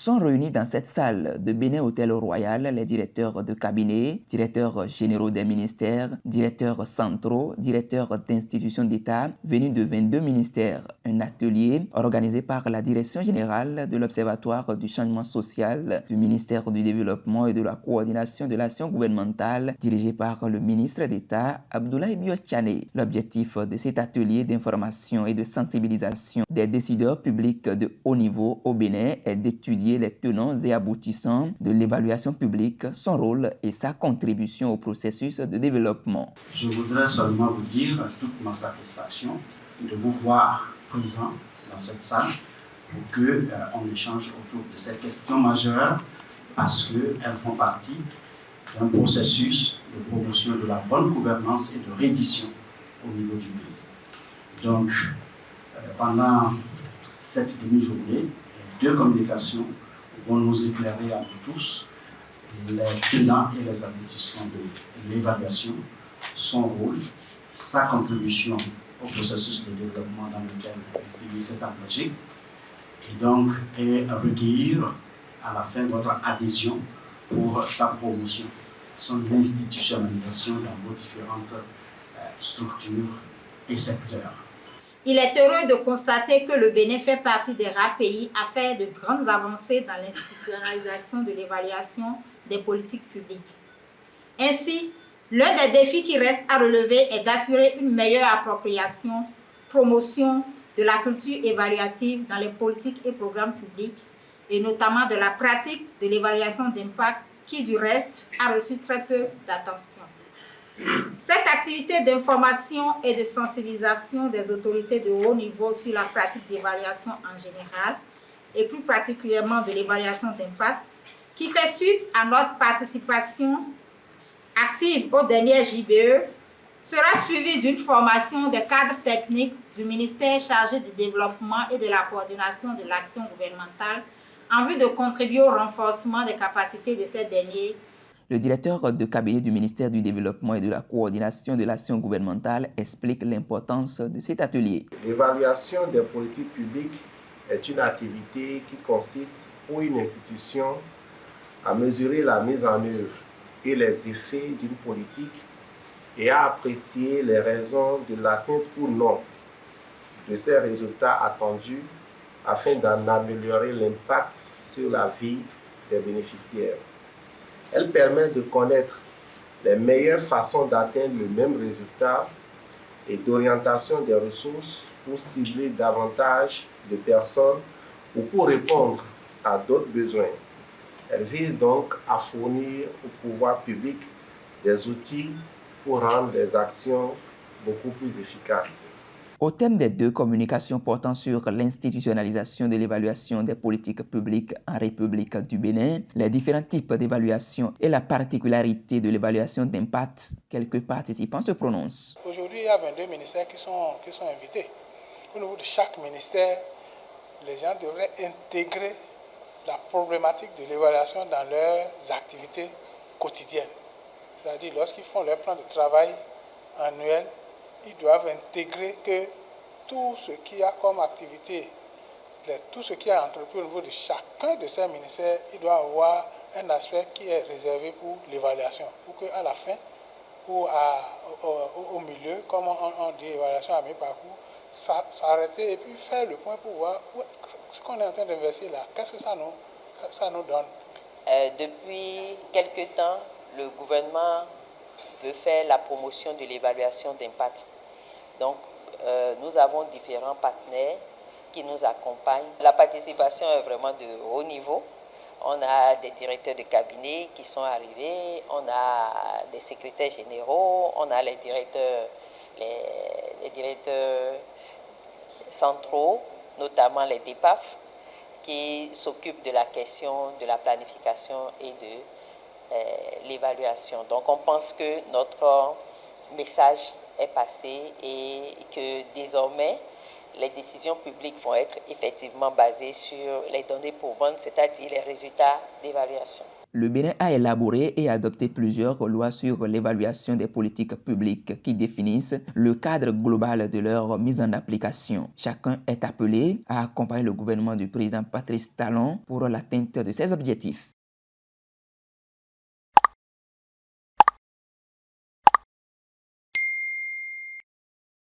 Sont réunis dans cette salle de Bénin Hôtel Royal les directeurs de cabinet, directeurs généraux des ministères, directeurs centraux, directeurs d'institutions d'État venus de 22 ministères. Un atelier organisé par la Direction générale de l'Observatoire du changement social du ministère du Développement et de la coordination de l'action gouvernementale dirigé par le ministre d'État Abdoulaye Biotchane. L'objectif de cet atelier d'information et de sensibilisation des décideurs publics de haut niveau au Bénin est d'étudier les tenants et aboutissants de l'évaluation publique, son rôle et sa contribution au processus de développement. Je voudrais seulement vous dire toute ma satisfaction de vous voir présent dans cette salle pour qu'on échange autour de ces questions majeures parce qu'elles font partie d'un processus de promotion de la bonne gouvernance et de reddition au niveau du pays. Donc, pendant cette demi-journée, les deux communications vont nous éclairer à nous tous les tenants et les aboutissants de l'évaluation, son rôle, sa contribution au processus de développement dans lequel le pays s'est engagé, et donc recueillir à la fin votre adhésion pour sa promotion, son institutionnalisation dans vos différentes structures et secteurs. Il est heureux de constater que le Bénin fait partie des rares pays à faire de grandes avancées dans l'institutionnalisation de l'évaluation des politiques publiques. Ainsi, l'un des défis qui reste à relever est d'assurer une meilleure appropriation, promotion de la culture évaluative dans les politiques et programmes publics, et notamment de la pratique de l'évaluation d'impact qui, du reste, a reçu très peu d'attention. Cette activité d'information et de sensibilisation des autorités de haut niveau sur la pratique d'évaluation en général, et plus particulièrement de l'évaluation d'impact, qui fait suite à notre participation active au dernier JBE, sera suivie d'une formation des cadres techniques du ministère chargé du développement et de la coordination de l'action gouvernementale en vue de contribuer au renforcement des capacités de ces derniers. Le directeur de cabinet du ministère du Développement et de la coordination de l'action gouvernementale explique l'importance de cet atelier. L'évaluation des politiques publiques est une activité qui consiste pour une institution à mesurer la mise en œuvre et les effets d'une politique et à apprécier les raisons de l'atteinte ou non de ces résultats attendus afin d'en améliorer l'impact sur la vie des bénéficiaires. Elle permet de connaître les meilleures façons d'atteindre le même résultat et d'orientation des ressources pour cibler davantage de personnes ou pour répondre à d'autres besoins. Elle vise donc à fournir au pouvoir public des outils pour rendre les actions beaucoup plus efficaces. Au thème des deux communications portant sur l'institutionnalisation de l'évaluation des politiques publiques en République du Bénin, les différents types d'évaluation et la particularité de l'évaluation d'impact, quelques participants se prononcent. Aujourd'hui, il y a 22 ministères qui sont invités. Au niveau de chaque ministère, les gens devraient intégrer la problématique de l'évaluation dans leurs activités quotidiennes. C'est-à-dire, lorsqu'ils font leur plan de travail annuel, ils doivent intégrer que tout ce qu'il y a comme activité, tout ce qui est entrepris au niveau de chacun de ces ministères, il doit avoir un aspect qui est réservé pour l'évaluation. Pour qu'à la fin ou au milieu, comme on dit évaluation à mi-parcours, s'arrêter et puis faire le point pour voir ce qu'on est en train d'investir là. Qu'est-ce que ça nous donne? Depuis quelque temps, le gouvernement veut faire la promotion de l'évaluation d'impact. Donc, nous avons différents partenaires qui nous accompagnent. La participation est vraiment de haut niveau. On a des directeurs de cabinet qui sont arrivés, on a des secrétaires généraux, on a les directeurs centraux, notamment les DEPAF, qui s'occupent de la question de la planification et de l'évaluation. Donc on pense que notre message est passé et que désormais les décisions publiques vont être effectivement basées sur les données probantes, c'est-à-dire les résultats d'évaluation. Le Bénin a élaboré et adopté plusieurs lois sur l'évaluation des politiques publiques qui définissent le cadre global de leur mise en application. Chacun est appelé à accompagner le gouvernement du président Patrice Talon pour l'atteinte de ses objectifs.